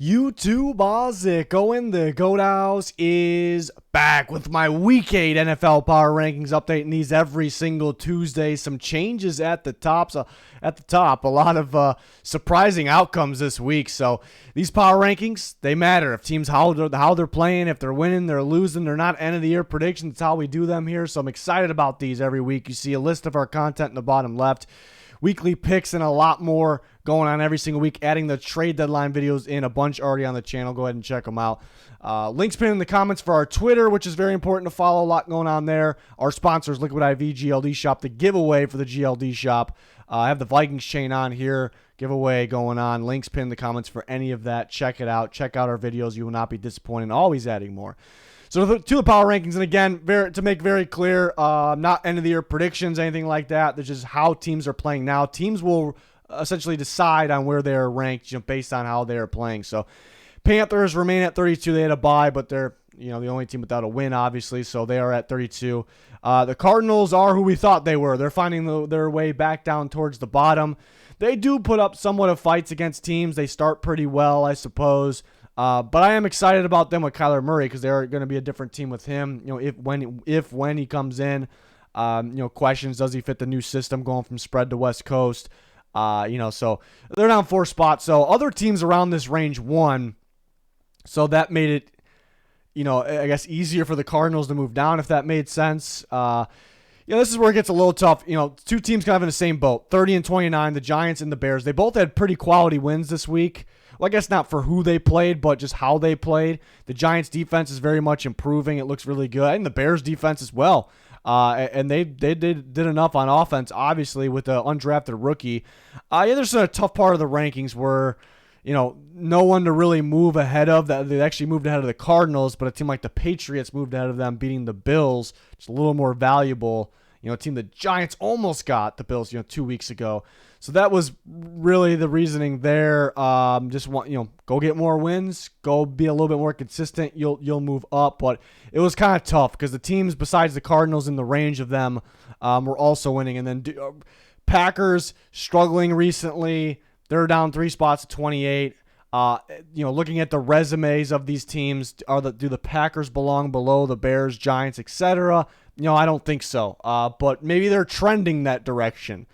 YouTube Ozico the Goat House is back with my Week 8 NFL Power Rankings, updating these every single Tuesday. Some changes at the top. A lot of surprising outcomes this week. So these Power Rankings, they matter. If teams, how they're playing, if they're winning, they're losing, they're not end of the year predictions. It's how we do them here. So I'm excited about these every week. You see a list of our content in the bottom left. Weekly picks and a lot more going on every single week, adding the trade deadline videos in, a bunch already on the channel. Go ahead and check them out. Links pinned in the comments for our Twitter, which is very important to follow. A lot going on there. Our sponsors, Liquid IV, GLD Shop, the giveaway for the GLD Shop. I have the Vikings chain on here, giveaway going on. Links pinned in the comments for any of that. Check it out. Check out our videos. You will not be disappointed. Always adding more. So to the power rankings, and again, to make very clear, not end of the year predictions, anything like that. There's just how teams are playing now. Teams will essentially decide on where they're ranked, based on how they're playing. So Panthers remain at 32. They had a bye, but they're the only team without a win, obviously. So they are at 32. The Cardinals are who we thought they were. They're finding their way back down towards the bottom. They do put up somewhat of fights against teams. They start pretty well, I suppose. But I am excited about them with Kyler Murray because they're going to be a different team with him. When he comes in, questions, does he fit the new system going from spread to West Coast? So they're down 4 spots. So other teams around this range won. So that made it, I guess easier for the Cardinals to move down, if that made sense. This is where it gets a little tough. Two teams kind of in the same boat, 30 and 29, the Giants and the Bears. They both had pretty quality wins this week. Well, I guess not for who they played, but just how they played. The Giants' defense is very much improving. It looks really good. And the Bears' defense as well. And they did enough on offense, obviously, with the undrafted rookie. There's a tough part of the rankings where, no one to really move ahead of. They actually moved ahead of the Cardinals, but a team like the Patriots moved ahead of them, beating the Bills. It's a little more valuable. A team the Giants almost got the Bills, 2 weeks ago. So that was really the reasoning there. Just want, go get more wins, go be a little bit more consistent. You'll move up, but it was kind of tough because the teams besides the Cardinals in the range of them were also winning. And then Packers struggling recently. They're down 3 spots to 28. Looking at the resumes of these teams, do the Packers belong below the Bears, Giants, etc.? I don't think so. But maybe they're trending that direction.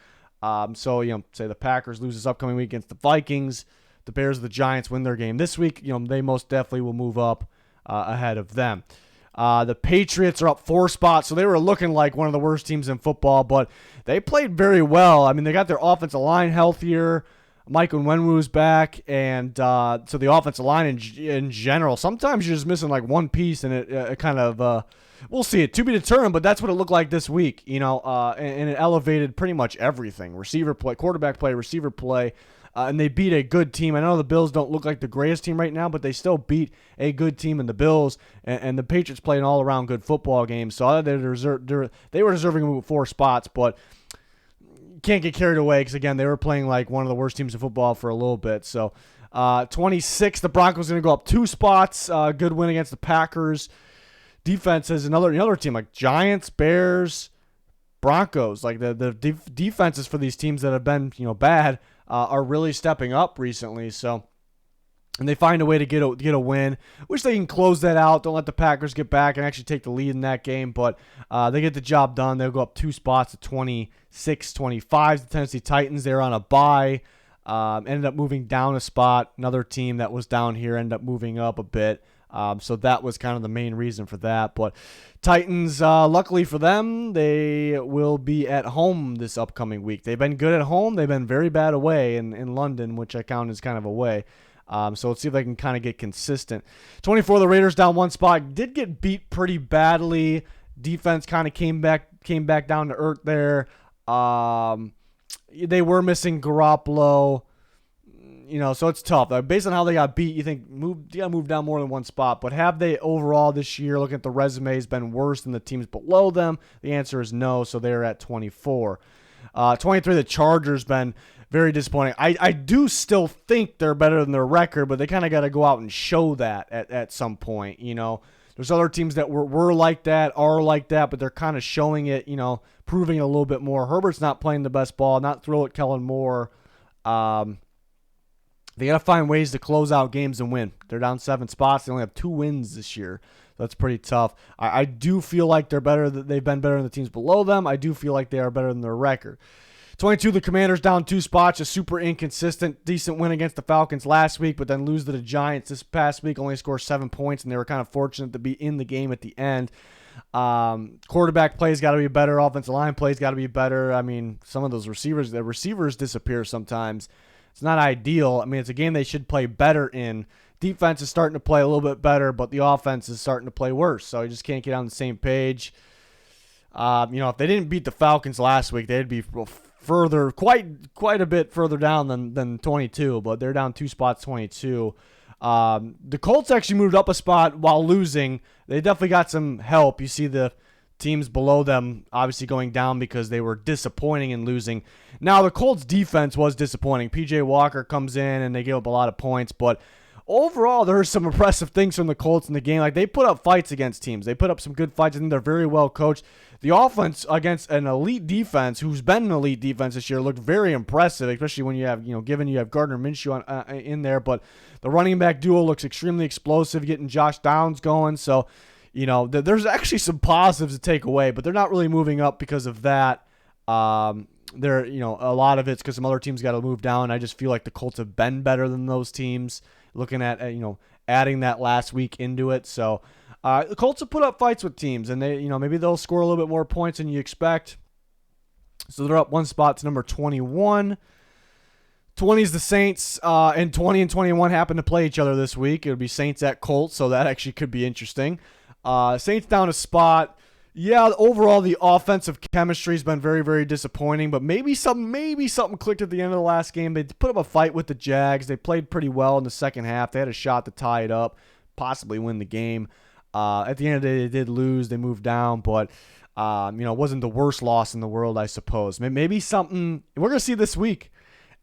Say the Packers lose this upcoming week against the Vikings, the Bears or the Giants win their game this week, they most definitely will move up ahead of them. The Patriots are up 4 spots, so they were looking like one of the worst teams in football, but they played very well. I mean, they got their offensive line healthier. Mike Onwenu back, and so the offensive line in general, sometimes you're just missing like one piece, and it kind of we'll see it to be determined, but that's what it looked like this week, and it elevated pretty much everything: receiver play, quarterback play, receiver play, and they beat a good team. I know the Bills don't look like the greatest team right now, but they still beat a good team in the Bills, and the Patriots played an all-around good football game. So they were deserving to move 4 spots, but can't get carried away because, again, they were playing like one of the worst teams in football for a little bit. So 26, the Broncos going to go up 2 spots. Good win against the Packers. Defense is another team like Giants, Bears, Broncos. Like the defenses for these teams that have been bad are really stepping up recently. So. And they find a way to get a win. Wish they can close that out. Don't let the Packers get back and actually take the lead in that game. But they get the job done. They'll go up 2 spots to 26-25. The Tennessee Titans, they're on a bye. Ended up moving down a spot. Another team that was down here ended up moving up a bit. So that was kind of the main reason for that. But Titans, luckily for them, they will be at home this upcoming week. They've been good at home. They've been very bad away in London, which I count as kind of away. So let's see if they can kind of get consistent. 24, the Raiders down 1 spot. Did get beat pretty badly. Defense kind of came back down to earth there. They were missing Garoppolo. So it's tough. Based on how they got beat, you think you got to move down more than 1 spot. But have they overall this year, looking at the resumes, been worse than the teams below them? The answer is no. So they're at 24. 23, the Chargers been very disappointing. I do still think they're better than their record, but they kind of got to go out and show that at some point. There's other teams that were like that, are like that, but they're kind of showing it, proving it a little bit more. Herbert's not playing the best ball, not throw at Kellen Moore. They got to find ways to close out games and win. They're down 7 spots. They only have 2 wins this year. That's pretty tough. I do feel like they're better. They've been better than the teams below them. I do feel like they are better than their record. 22, the Commanders down 2 spots. A super inconsistent, decent win against the Falcons last week, but then lose to the Giants this past week. Only scored 7 points, and they were kind of fortunate to be in the game at the end. Quarterback play's got to be better. Offensive line play's got to be better. I mean, some of those the receivers disappear sometimes. It's not ideal. I mean, it's a game they should play better in. Defense is starting to play a little bit better, but the offense is starting to play worse. So you just can't get on the same page. If they didn't beat the Falcons last week, they'd be further, quite a bit further down than 22. But they're down 2 spots, 22. The Colts actually moved up a spot while losing. They definitely got some help. You see the teams below them obviously going down because they were disappointing in losing. Now, the Colts defense was disappointing. P.J. Walker comes in and they give up a lot of points, but overall, there are some impressive things from the Colts in the game. Like, they put up fights against teams. They put up some good fights, and they're very well coached. The offense against an elite defense, who's been an elite defense this year, looked very impressive, especially when you have, given you have Gardner Minshew in there. But the running back duo looks extremely explosive, getting Josh Downs going. So, there's actually some positives to take away, but they're not really moving up because of that. A lot of it's because some other teams got to move down. I just feel like the Colts have been better than those teams, looking at, adding that last week into it. So the Colts have put up fights with teams, and they, maybe they'll score a little bit more points than you expect. So they're up 1 spot to number 21. 20 is the Saints, and 20 and 21 happen to play each other this week. It would be Saints at Colts, so that actually could be interesting. Saints down a spot. Yeah, overall the offensive chemistry has been very, very disappointing, but maybe something clicked at the end of the last game. They put up a fight with the Jags. They played pretty well in the second half. They had a shot to tie it up, possibly win the game. At the end of the day, they did lose. They moved down, but it wasn't the worst loss in the world, I suppose. Maybe something we're gonna see this week.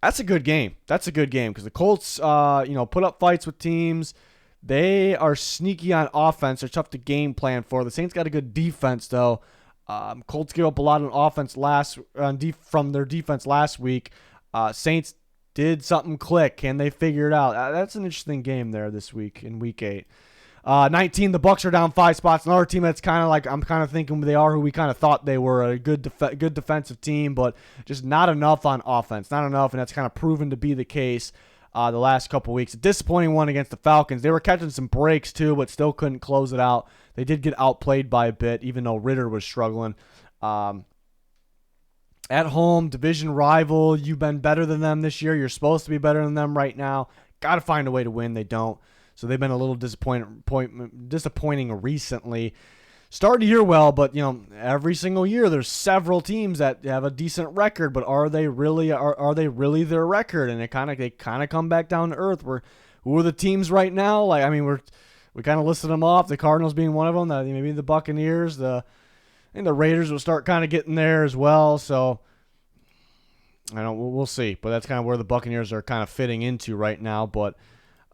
That's a good game. That's a good game because the Colts, put up fights with teams. They are sneaky on offense. They're tough to game plan for. The Saints got a good defense, though. Colts gave up a lot on offense from their defense last week. Saints did something click. Can they figure it out? That's an interesting game there this week in Week 8. 19, the Bucs are down 5 spots. Another team that's kind of like I'm kind of thinking they are who we kind of thought they were, a good defensive team, but just not enough on offense. Not enough, and that's kind of proven to be the case. The last couple weeks. A disappointing one against the Falcons. They were catching some breaks too, but still couldn't close it out. They did get outplayed by a bit, even though Ritter was struggling. At home, division rival, you've been better than them this year. You're supposed to be better than them right now. Got to find a way to win. They don't. So they've been a little disappointing recently. Started the year well, but every single year there's several teams that have a decent record, but are they really their record? And they kind of come back down to earth. Who are the teams right now? We kind of listed them off. The Cardinals being one of them. Maybe the Buccaneers. I think the Raiders will start kind of getting there as well. So we'll see. But that's kind of where the Buccaneers are kind of fitting into right now. But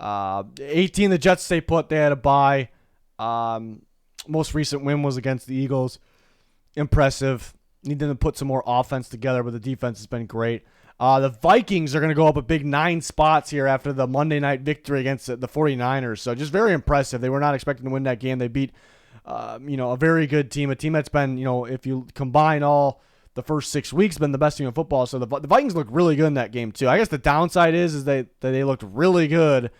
18, the Jets stay put. They had a bye. Most recent win was against the Eagles. Impressive. Need them to put some more offense together, but the defense has been great. The Vikings are going to go up a big 9 spots here after the Monday night victory against the 49ers. So just very impressive. They were not expecting to win that game. They beat, a very good team, a team that's been, if you combine all the first 6 weeks, been the best team in football. So the Vikings looked really good in that game too. I guess the downside is that they looked really good.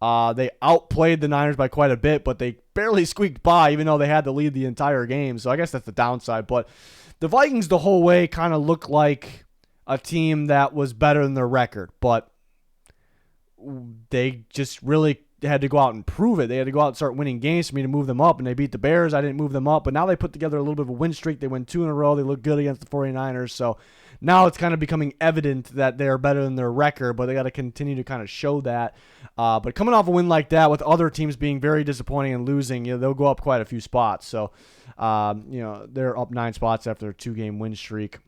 They outplayed the Niners by quite a bit, but they barely squeaked by, even though they had to lead the entire game. So I guess that's the downside. But the Vikings the whole way kind of looked like a team that was better than their record, but they just really had to go out and prove it. They had to go out and start winning games for me to move them up, and they beat the Bears. I didn't move them up, but now they put together a little bit of a win streak. They win 2 in a row. They look good against the 49ers. So now it's kind of becoming evident that they're better than their record, but they got to continue to kind of show that. But coming off a win like that with other teams being very disappointing and losing, they'll go up quite a few spots. So, they're up 9 spots after a 2-game win streak.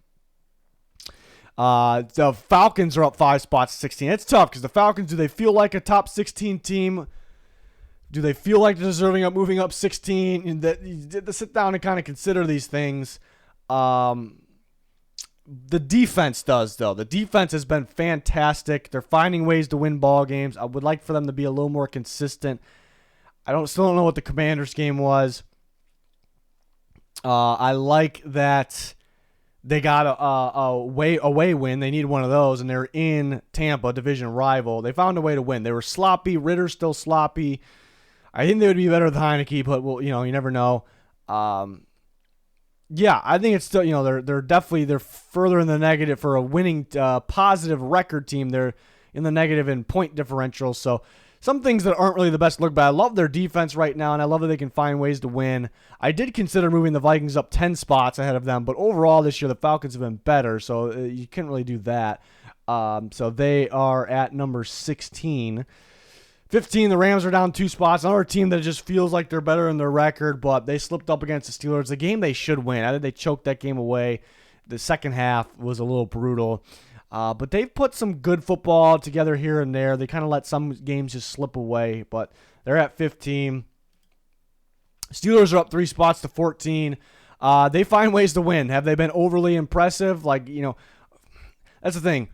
The Falcons are up 5 spots, 16. It's tough because the Falcons, do they feel like a top 16 team? Do they feel like they're deserving of moving up 16? And that you did to sit down and kind of consider these things. The defense does, though. The defense has been fantastic. They're finding ways to win ball games. I would like for them to be a little more consistent. Still don't know what the Commanders game was. I like that they got a away win. They need one of those, and they're in Tampa, division rival. They found a way to win. They were sloppy. Ritter's still sloppy. I think they would be better with Heineke, but well, you never know. Yeah, I think it's still, they're further in the negative for a winning positive record team. They're in the negative in point differential. So some things that aren't really the best look, but I love their defense right now, and I love that they can find ways to win. I did consider moving the Vikings up 10 spots ahead of them, but overall this year the Falcons have been better, so you can't really do that. So they are at number 16. 15, the Rams are down 2 spots. Another team that just feels like they're better in their record, but they slipped up against the Steelers. The game they should win. I think they choked that game away. The second half was a little brutal. But they've put some good football together here and there. They kind of let some games just slip away, but they're at 15. Steelers are up 3 spots to 14. They find ways to win. Have they been overly impressive? That's the thing.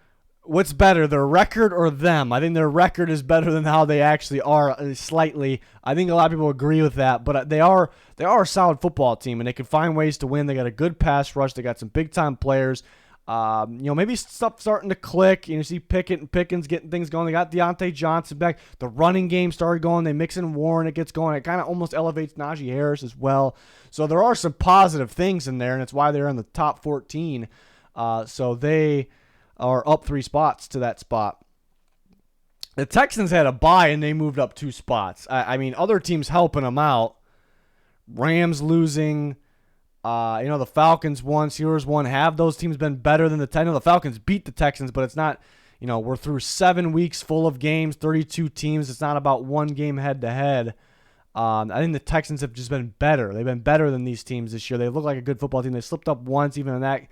What's better, their record or them? I think their record is better than how they actually are, slightly. I think a lot of people agree with that, but they are a solid football team, and they can find ways to win. They got a good pass rush. They got some big-time players. Maybe stuff starting to click. You see Pickett and Pickens getting things going. They got Deontay Johnson back. The running game started going. They mix in Warren. It gets going. It kind of almost elevates Najee Harris as well. So there are some positive things in there, and it's why they're in the top 14. So they are up 3 spots to that spot. The Texans had a bye, and they moved up 2 spots. I mean, other teams helping them out. Rams losing. The Falcons won. Steelers won. Have those teams been better than the Texans? I know the Falcons beat the Texans, but it's not, we're through 7 weeks full of games, 32 teams. It's not about one game head-to-head. I think the Texans have just been better. They've been better than these teams this year. They look like a good football team. They slipped up once, even in that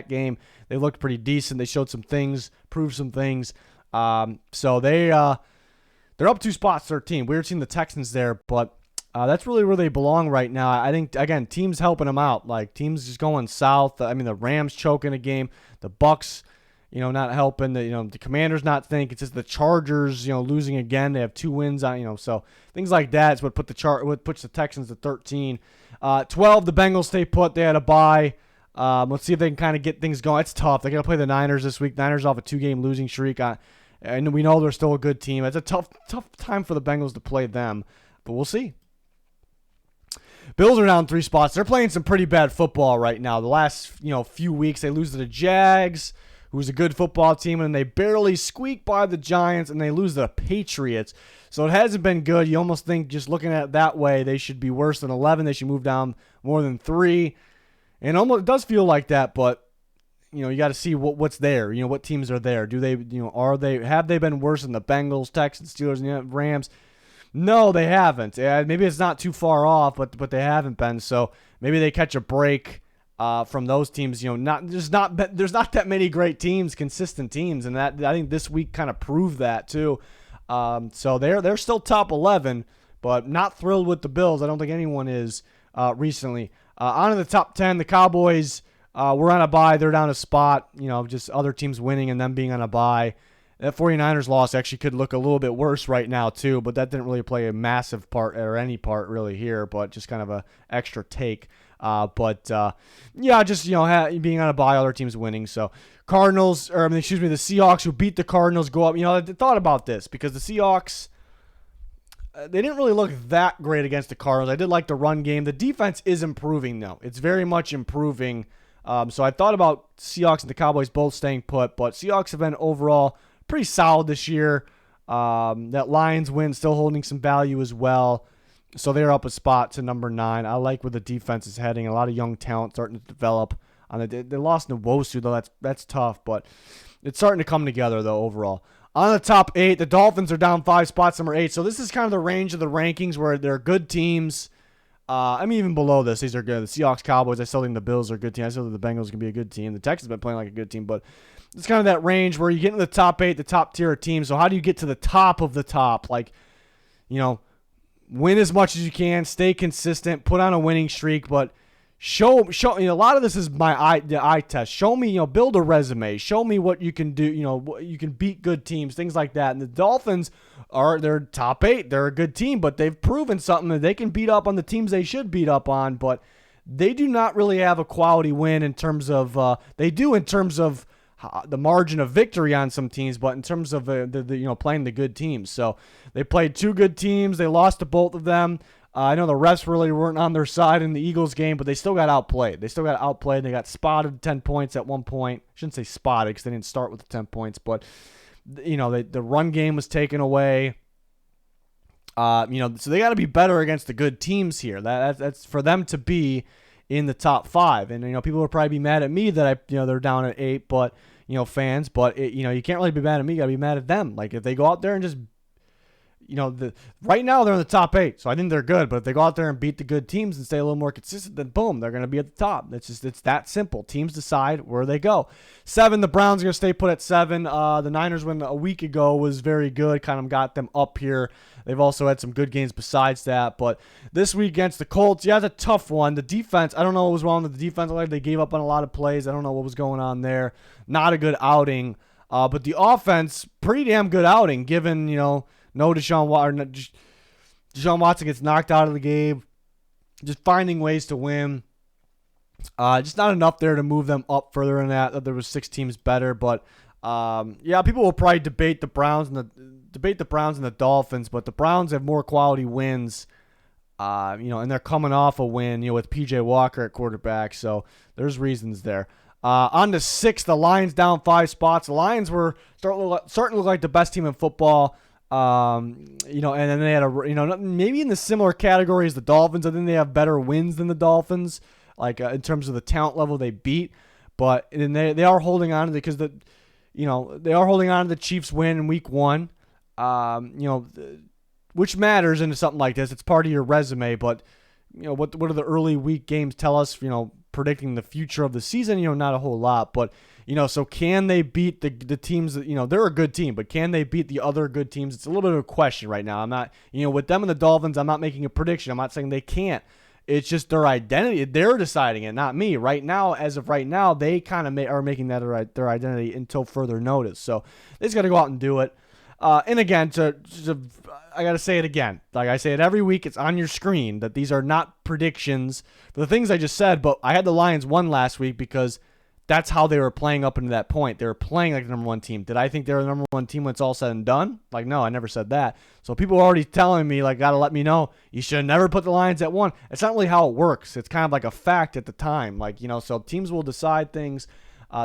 game. They looked pretty decent. They showed some things, proved some things. So they're up 2 spots, 13. Weird seeing the Texans there, but that's really where they belong right now. I think, again, teams helping them out. Like, teams just going south. I mean, the Rams choking a game. The Bucks, not helping. The Commanders not think. It's just the Chargers, losing again. They have 2 wins on, so things like that is what puts the Texans at 13. 12, the Bengals stay put. They had a bye. Let's see if they can kind of get things going. It's tough. They got to play the Niners this week. Niners off a 2-game losing streak. And we know they're still a good team. It's a tough time for the Bengals to play them, but we'll see. Bills are down 3 spots. They're playing some pretty bad football right now. The last few weeks, they lose to the Jags, who's a good football team, and they barely squeak by the Giants, and they lose to the Patriots. So it hasn't been good. You almost think, just looking at it that way, they should be worse than 11. They should move down more than 3. And almost it does feel like that, but you got to see what's there. What teams are there. Do they have they been worse than the Bengals, Texans, Steelers, and Rams? No, they haven't. Maybe it's not too far off, but they haven't been. So maybe they catch a break from those teams. There's not that many great teams, consistent teams, and that I think this week kind of proved that too. So they're still top 11, but not thrilled with the Bills. I don't think anyone is recently. On to the top 10, the Cowboys were on a bye. They're down a spot. Just other teams winning and them being on a bye. That 49ers loss actually could look a little bit worse right now too, but that didn't really play a massive part or any part really here, but just kind of a extra take. Just being on a bye, other teams winning. So the Seahawks who beat the Cardinals go up. I thought about this because the Seahawks, they didn't really look that great against the Cardinals. I did like the run game. The defense is improving though. It's very much improving. So I thought about Seahawks and the Cowboys both staying put, but Seahawks have been overall pretty solid this year. That Lions win still holding some value as well. So they're up a spot to number 9. I like where the defense is heading. A lot of young talent starting to develop. They lost Nwosu, though. That's tough, but it's starting to come together, though, overall. On the top 8, the Dolphins are down 5 spots, number 8. So this is kind of the range of the rankings where they're good teams. Even below this, these are good. The Seahawks, Cowboys, I still think the Bills are a good team. I still think the Bengals can be a good team. The Texans have been playing like a good team, but it's kind of that range where you get into the top 8, the top tier of teams. So how do you get to the top of the top? Win as much as you can, stay consistent, put on a winning streak, but show a lot of this is the eye test. Show me, build a resume. Show me what you can do. You can beat good teams, things like that. And the Dolphins they're top 8. They're a good team, but they've proven something that they can beat up on the teams they should beat up on. But they do not really have a quality win in terms of they do in terms of the margin of victory on some teams, but in terms of playing the good teams. So they played 2 good teams. They lost to both of them. I know the refs really weren't on their side in the Eagles game, but they still got outplayed. They got spotted 10 points at one point. I shouldn't say spotted because they didn't start with the 10 points, but the run game was taken away. So they got to be better against the good teams here. That's for them to be in the top 5. And people will probably be mad at me that they're down at 8, but fans. But you can't really be mad at me. You got to be mad at them. Like if they go out there and just right now they're in the top 8, so I think they're good. But if they go out there and beat the good teams and stay a little more consistent, then boom, they're going to be at the top. It's that simple. Teams decide where they go. 7, the Browns are going to stay put at 7. The Niners win a week ago was very good, kind of got them up here. They've also had some good games besides that. But this week against the Colts, it's a tough one. The defense, I don't know what was wrong with the defense. Like they gave up on a lot of plays. I don't know what was going on there. Not a good outing. But the offense, pretty damn good outing given, no Deshaun Watson gets knocked out of the game. Just finding ways to win. Just not enough there to move them up further than that. There was 6 teams better, but people will probably debate the Browns and the Dolphins, but the Browns have more quality wins. And they're coming off a win, with PJ Walker at quarterback, so there's reasons there. On to 6, the Lions down 5 spots. The Lions were starting to look like the best team in football. And then they had maybe in the similar category as the Dolphins. I think they have better wins than the Dolphins, like in terms of the talent level they beat. But and they are holding on to because they are holding on to the Chiefs win in week 1. Which matters into something like this. It's part of your resume. But what do the early week games tell us? Predicting the future of the season. Not a whole lot, but. So can they beat the teams that, they're a good team, but can they beat the other good teams? It's a little bit of a question right now. I'm not, with them and the Dolphins, I'm not making a prediction. I'm not saying they can't. It's just their identity. They're deciding it, not me. Right now, as of right now, they kind of are making that their identity until further notice. So they just got to go out and do it. And again, I got to say it again. Like I say it every week, it's on your screen that these are not predictions for the things I just said, but I had the Lions won last week because that's how they were playing up into that point. They were playing like the number 1 team. Did I think they were the number 1 team when it's all said and done? Like, no, I never said that. So people are already telling me, got to let me know, you should have never put the Lions at 1. It's not really how it works. It's kind of like a fact at the time. So teams will decide things.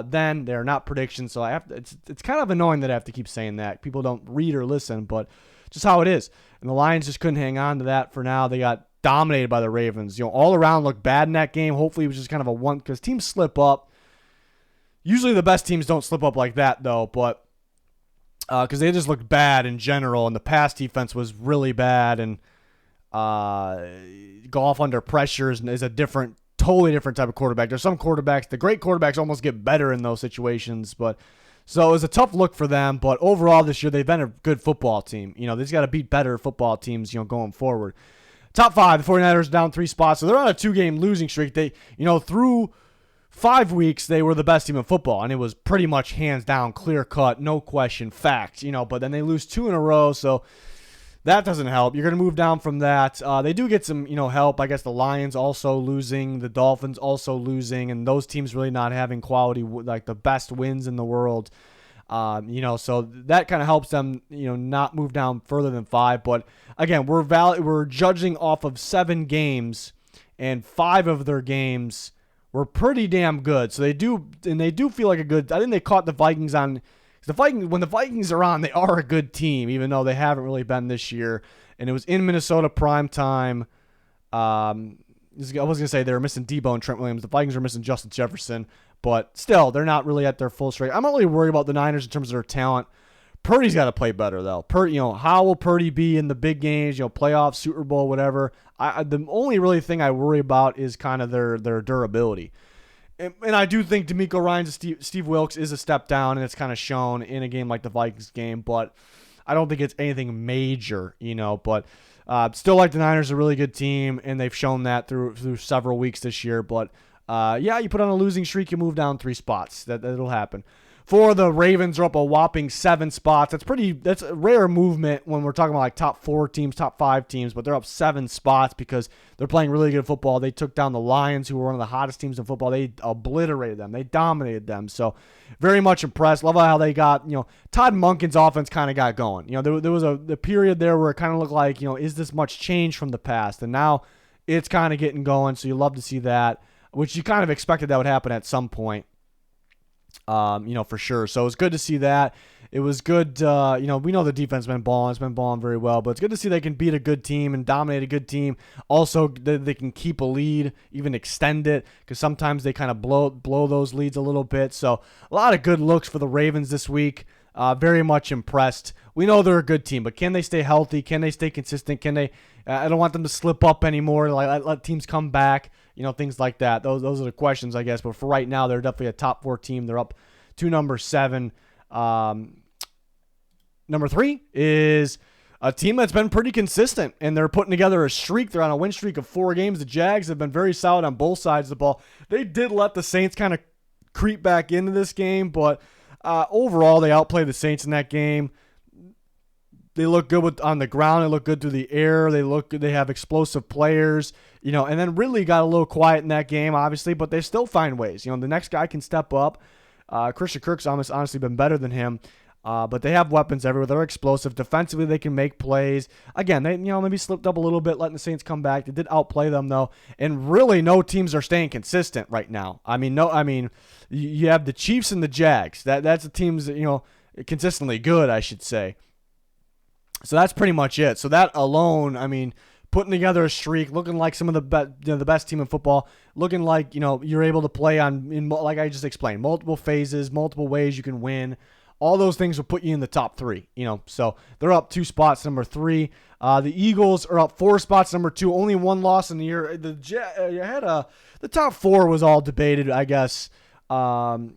Then they're not predictions. So it's kind of annoying that I have to keep saying that. People don't read or listen, but just how it is. And the Lions just couldn't hang on to that for now. They got dominated by the Ravens. All around looked bad in that game. Hopefully it was just kind of a one because teams slip up. Usually the best teams don't slip up like that, though, but because they just looked bad in general, and the pass defense was really bad, and Goff under pressure is a totally different type of quarterback. There's some quarterbacks, the great quarterbacks almost get better in those situations, but so it was a tough look for them, but overall this year they've been a good football team. They just got to beat better football teams, going forward. Top 5, the 49ers down 3 spots, so they're on a 2-game losing streak. They, through 5 weeks, they were the best team in football, and it was pretty much hands down, clear cut, no question, fact, but then they lose 2 in a row, so that doesn't help. You're going to move down from that. They do get some, help. I guess the Lions also losing, the Dolphins also losing, and those teams really not having quality, like the best wins in the world. So that kind of helps them, not move down further than 5. But again, we're judging off of 7 games, and 5 of their games were pretty damn good. So they do feel like a good. I think they caught the Vikings on. When the Vikings are on, they are a good team, even though they haven't really been this year. And it was in Minnesota prime time. I was gonna say they were missing Debo and Trent Williams. The Vikings are missing Justin Jefferson, but still, they're not really at their full strength. I'm not really worried about the Niners in terms of their talent. Purdy's got to play better though. How will Purdy be in the big games? Playoffs, Super Bowl, whatever. The only really thing I worry about is kind of their durability. And I do think DeMeco Ryans and Steve Wilkes is a step down, and it's kind of shown in a game like the Vikings game. But I don't think it's anything major, but still like the Niners are a really good team, and they've shown that through several weeks this year. But yeah, you put on a losing streak, you move down 3 spots. That'll happen. For the Ravens, are up a whopping 7 spots. That's a rare movement when we're talking about like top 4 teams, top 5 teams, but they're up 7 spots because they're playing really good football. They took down the Lions, who were one of the hottest teams in football. They obliterated them. They dominated them. So very much impressed. Love how they got, Todd Monken's offense kind of got going. There was the period there where it kind of looked like, is this much change from the past? And now it's kind of getting going. So you love to see that, which you kind of expected that would happen at some point. For sure. So it's good to see that. It was good. We know the defense has been balling. It's been balling very well, but it's good to see they can beat a good team and dominate a good team. Also, they can keep a lead, even extend it, because sometimes they kind of blow those leads a little bit. So a lot of good looks for the Ravens this week. Very much impressed. We know they're a good team, but can they stay healthy? Can they stay consistent? Can they? I don't want them to slip up anymore. Like let teams come back. Things like that. Those are the questions, I guess. But for right now, they're definitely a top 4 team. They're up to number 7. Number 3 is a team that's been pretty consistent, and they're putting together a streak. They're on a win streak of 4 games. The Jags have been very solid on both sides of the ball. They did let the Saints kind of creep back into this game, but overall, they outplayed the Saints in that game. They look good on the ground. They look good through the air. They have explosive players, and then really got a little quiet in that game, obviously, but they still find ways. The next guy can step up. Christian Kirk's honestly been better than him, but they have weapons everywhere. They're explosive. Defensively, they can make plays. Again, they maybe slipped up a little bit, letting the Saints come back. They did outplay them though, and really no teams are staying consistent right now. You have the Chiefs and the Jags. That's the teams that consistently good, I should say. So that's pretty much it. So that alone, putting together a streak, looking like some of the best team in football, looking like you're able to play like I just explained, multiple phases, multiple ways you can win. All those things will put you in the top 3. So they're up 2 spots, number 3. The Eagles are up 4 spots, number 2. Only 1 loss in the year. The top 4 was all debated, I guess. But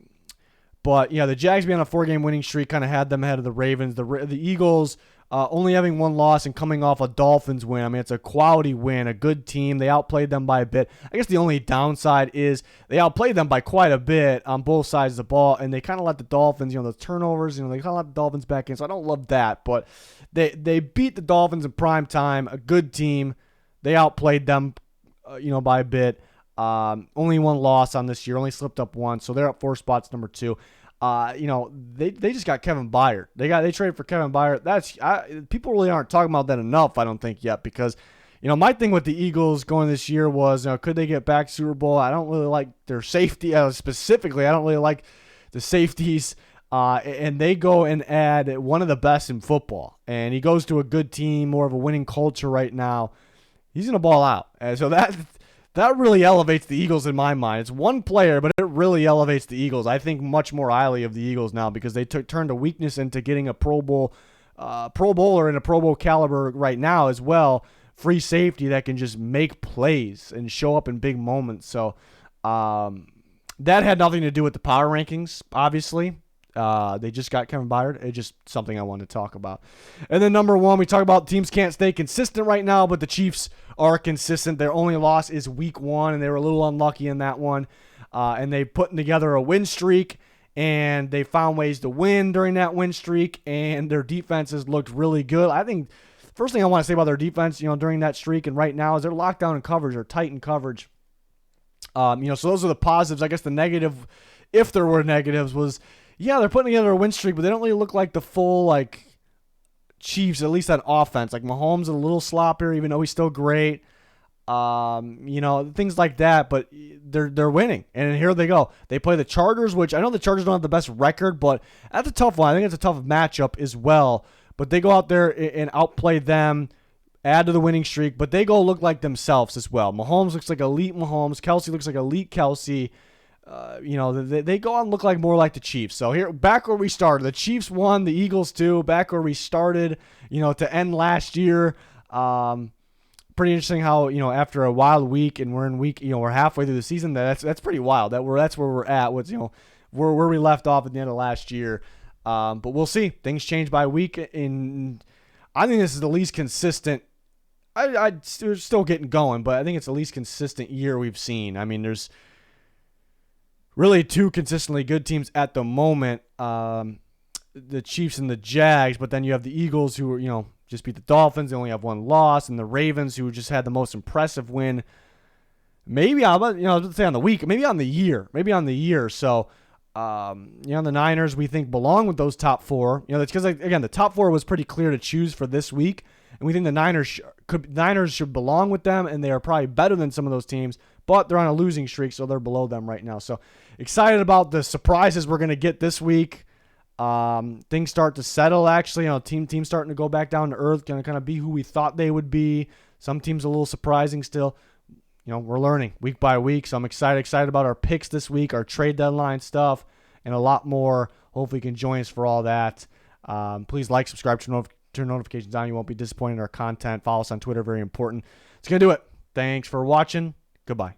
the Jags being on a 4-game winning streak kind of had them ahead of the Ravens. The Eagles. Only having 1 loss and coming off a Dolphins win. It's a quality win, a good team. They outplayed them by a bit. I guess the only downside is they outplayed them by quite a bit on both sides of the ball, and they kind of let the Dolphins, the turnovers, they kind of let the Dolphins back in, so I don't love that. But they beat the Dolphins in prime time, a good team. They outplayed them, by a bit. Only 1 loss on this year, only slipped up once, so they're up 4 spots, number 2. They just got Kevin Byard. They traded for Kevin Byard. People really aren't talking about that enough, I don't think, yet, because my thing with the Eagles going this year was, could they get back Super Bowl? I don't really like their safety specifically. I don't really like the safeties, and they go and add one of the best in football, and he goes to a good team, more of a winning culture right now. He's gonna ball out, and so that really elevates the Eagles in my mind. It's one player, but it really elevates the Eagles. I think much more highly of the Eagles now because they turned a weakness into getting a Pro Bowler in a Pro Bowl caliber right now as well. Free safety that can just make plays and show up in big moments. So that had nothing to do with the power rankings, obviously. They just got Kevin Byard. It's just something I wanted to talk about. And then number 1, we talk about teams can't stay consistent right now, but the Chiefs are consistent. Their only loss is week 1, and they were a little unlucky in that one. And they put together a win streak, and they found ways to win during that win streak, and their defenses looked really good. I think first thing I want to say about their defense, during that streak and right now is their lockdown and coverage or tight in coverage. So those are the positives. I guess the negative, if there were negatives, was they're putting together a win streak, but they don't really look like the full Chiefs, at least on offense. Like Mahomes is a little sloppier, even though he's still great. Things like that, but they're winning. And here they go. They play the Chargers, which I know the Chargers don't have the best record, but that's a tough one. I think it's a tough matchup as well. But they go out there and outplay them, add to the winning streak, but they go look like themselves as well. Mahomes looks like elite Mahomes. Kelsey looks like elite Kelsey. They go on and look like more like the Chiefs. So here, back where we started, the Chiefs won, the Eagles too. Back where we started, to end last year. Pretty interesting how after a wild week and we're in week, we're halfway through the season. That's pretty wild. That's where we're at. Where we left off at the end of last year. But we'll see. Things change by week. I think this is the least consistent. We're still getting going, but I think it's the least consistent year we've seen. I mean, there's really two consistently good teams at the moment, the Chiefs and the Jags, but then you have the Eagles who are, just beat the Dolphins. They only have one loss, and the Ravens who just had the most impressive win. Maybe let's say on the week, maybe on the year. So, the Niners we think belong with those top four. That's because again the top four was pretty clear to choose for this week, and we think the Niners should belong with them, and they are probably better than some of those teams. But they're on a losing streak, so they're below them right now. So excited about the surprises we're gonna get this week. Things start to settle. Actually, teams starting to go back down to earth, gonna kind of be who we thought they would be. Some teams a little surprising still. We're learning week by week, so I'm excited about our picks this week, our trade deadline stuff, and a lot more. Hopefully you can join us for all that. Please like, subscribe, turn notifications on. You won't be disappointed in our content. Follow us on Twitter, very important. It's going to do it. Thanks for watching. Goodbye.